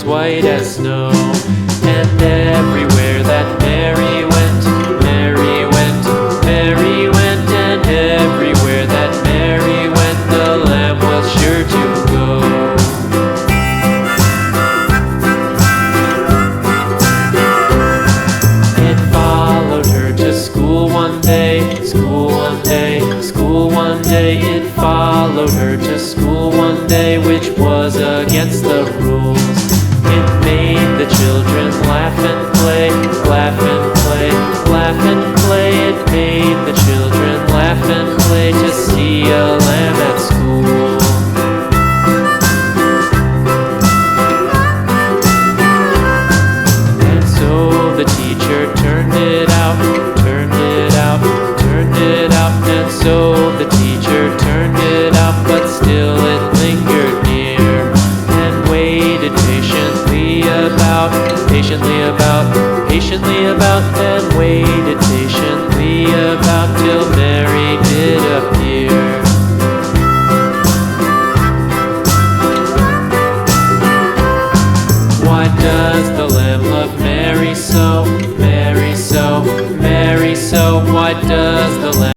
white as snow. And everywhere that Mary went, Mary went, Mary went, and everywhere that Mary went, the lamb was sure to go. It followed her to school one day, school one day, school one day. It followed her to school one day, which was against the rules. It made the children laugh and play, laugh and play, laugh and play. It made the children laugh and play to see a lamb at school. And so the teacher turned it out, turned it out, turned it out. And so the teacher turned it out, but still it lingered near and waited patiently about, patiently about, patiently about, and waited patiently about.